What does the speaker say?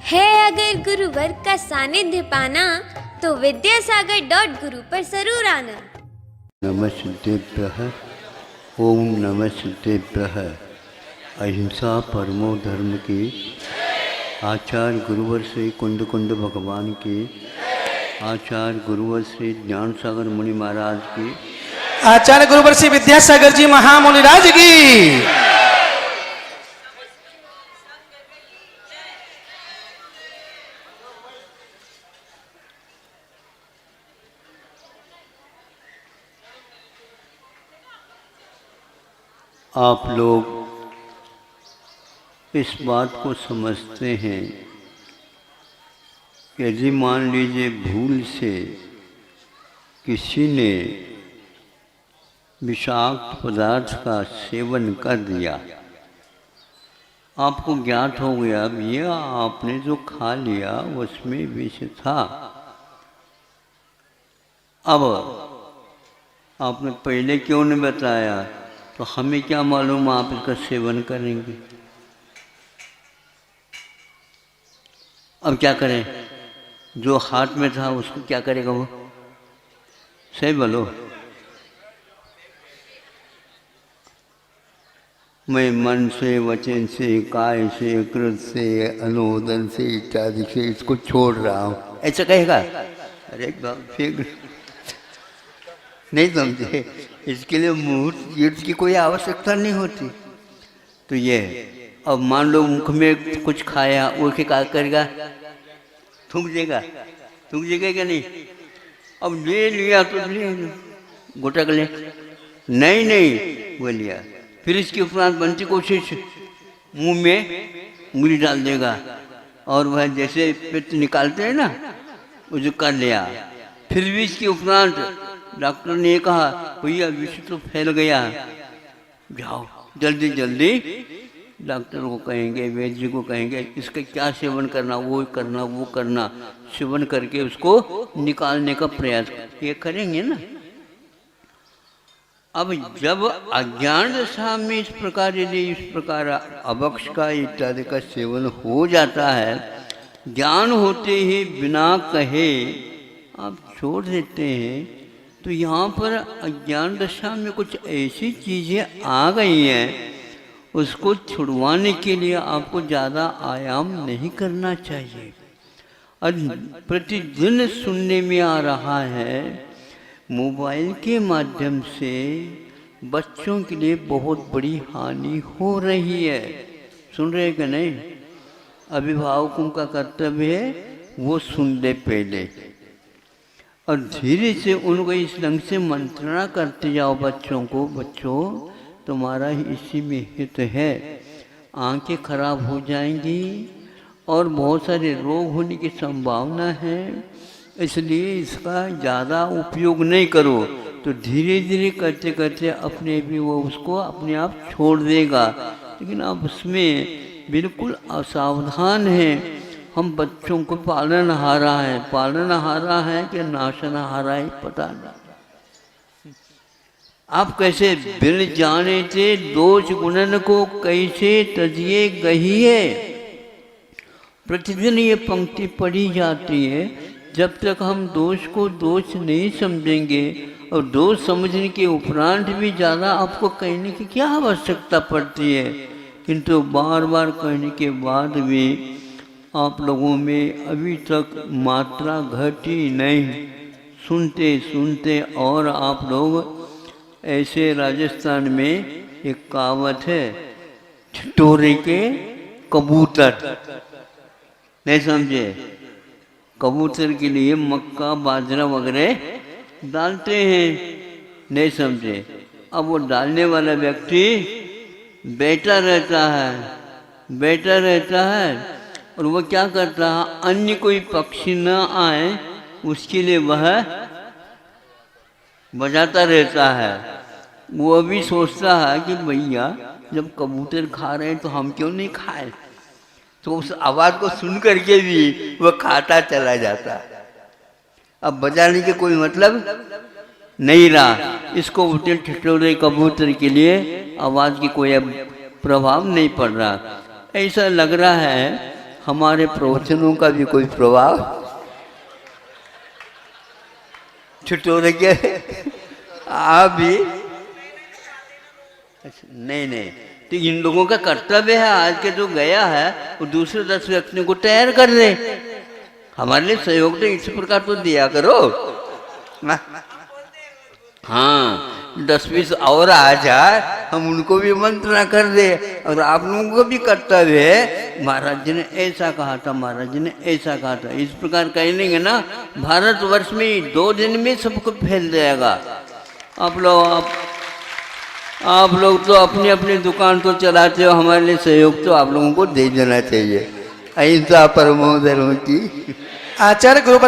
है अगर गुरुवर का सानिध्य पाना तो विद्यासागर.गुरु पर जरूर आना। नमस्तेभ्यः। ओम नमस्तेभ्यः। अहिंसा परमो धर्म की। आचार्य गुरुवर श्री कुंड कुंड भगवान की। आचार्य गुरुवर श्री ज्ञान सागर मुनि महाराज की। आचार्य गुरुवर श्री विद्यासागर जी महामुनि राज की। आप लोग इस बात को समझते हैं कि यदि मान लीजिए भूल से किसी ने विषाक्त पदार्थ का सेवन कर दिया, आपको ज्ञात हो गया ये आपने जो खा लिया उसमें विष था। अब आपने पहले क्यों नहीं बताया, तो हमें क्या मालूम आप इसका सेवन करेंगे। अब क्या करें, जो हाथ में था उसको क्या करेगा वो, सही बोलो। मैं मन से, वचन से, काय से, कृत से, अनुमोदन से, इत्यादि से इसको छोड़ रहा हूँ, ऐसा कहेगा। अरे फिर नहीं समझे, इसके लिए मुहूर्त युद्ध की कोई आवश्यकता नहीं होती। तो ये अब मान लो मुख में कुछ खाया, वो क्या करेगा, थूक देगा क्या नहीं। अब ले लिया तो ले गोटा ले, नहीं वो लिया, फिर इसके उपरांत बनती कोशिश मुंह में उंगली डाल देगा और वह जैसे पेट निकालते हैं ना वो कर लिया। फिर भी इसके उपरांत डॉक्टर ने कहा भैया विष तो फैल गया, जाओ जल्दी जल्दी डॉक्टर को कहेंगे, वैद्य जी को कहेंगे इसका क्या सेवन करना, वो करना, सेवन करके उसको निकालने का प्रयास ये करेंगे ना। अब जब अज्ञान दशा में इस प्रकार यदि इस प्रकार अभक्ष का इत्यादि का सेवन हो जाता है, ज्ञान होते ही बिना कहे आप छोड़ देते हैं, तो यहाँ पर अज्ञान दशा में कुछ ऐसी चीज़ें आ गई हैं, उसको छुड़वाने के लिए आपको ज़्यादा आयाम नहीं करना चाहिए। और प्रतिदिन सुनने में आ रहा है मोबाइल के माध्यम से बच्चों के लिए बहुत बड़ी हानि हो रही है। सुन रहे कि नहीं? अभिभावकों का कर्तव्य है वो सुन ले पहले और धीरे से उनको इस ढंग से मंत्रणा करते जाओ बच्चों को, बच्चों तुम्हारा ही इसी में हित है, आंखें खराब हो जाएंगी और बहुत सारे रोग होने की संभावना है, इसलिए इसका ज़्यादा उपयोग नहीं करो। तो धीरे धीरे करते करते अपने भी वो उसको अपने आप छोड़ देगा। लेकिन आप उसमें बिल्कुल असावधान हैं। हम बच्चों को पालनहारा है कि नाशनहारा है पता नहीं। आप कैसे बिन जाने थे दोष गुणन को कैसे तजिए गहिए। प्रतिदिन ये पंक्ति पढ़ी जाती है। जब तक हम दोष को दोष नहीं समझेंगे और दोष समझने के उपरांत भी ज़्यादा आपको कहने की क्या आवश्यकता पड़ती है, किंतु बार बार कहने के बाद भी आप लोगों में अभी तक मात्रा घटी नहीं, सुनते और आप लोग ऐसे। राजस्थान में एक कहावत है, ठिठोरे के कबूतर, नहीं समझे? कबूतर के लिए मक्का बाजरा वगैरह डालते हैं, नहीं समझे? अब वो डालने वाला व्यक्ति बैठा रहता है और वो क्या करता है, अन्य कोई पक्षी न आए उसके लिए वह बजाता रहता है। वो भी सोचता है कि भैया जब कबूतर खा रहे हैं तो हम क्यों नहीं खाए। तो उस आवाज़ को सुन करके भी वह खाता चला जाता है। अब बजाने के कोई मतलब नहीं रहा। इसको उल्टे ठिठोरे कबूतर के लिए आवाज़ की कोई अब प्रभाव नहीं पड़ रहा। ऐसा लग रहा है हमारे प्रवचनों का भी कोई प्रभाव छुट्टो गया? आप भी? नहीं नहीं, तो इन लोगों का कर्तव्य है आज के जो गया है वो दूसरे 10 व्यक्तियों को तैयार कर दे। हमारे लिए सहयोग तो इस प्रकार तो दिया करो। हाँ, 10-20 और आ जाए, हम उनको भी मंत्रणा कर दे। और आप लोगों को भी कर्तव्य है, महाराज जी ने ऐसा कहा था, महाराज जी ने ऐसा कहा था, इस प्रकार कह लेंगे ना, भारतवर्ष में 2 दिन में सबको फैल जाएगा। आप लोग तो अपनी अपनी दुकान तो चलाते हो, हमारे लिए सहयोग तो आप लोगों को दे देना चाहिए। अहिंसा परमो धर्म की। आचार्य गुरु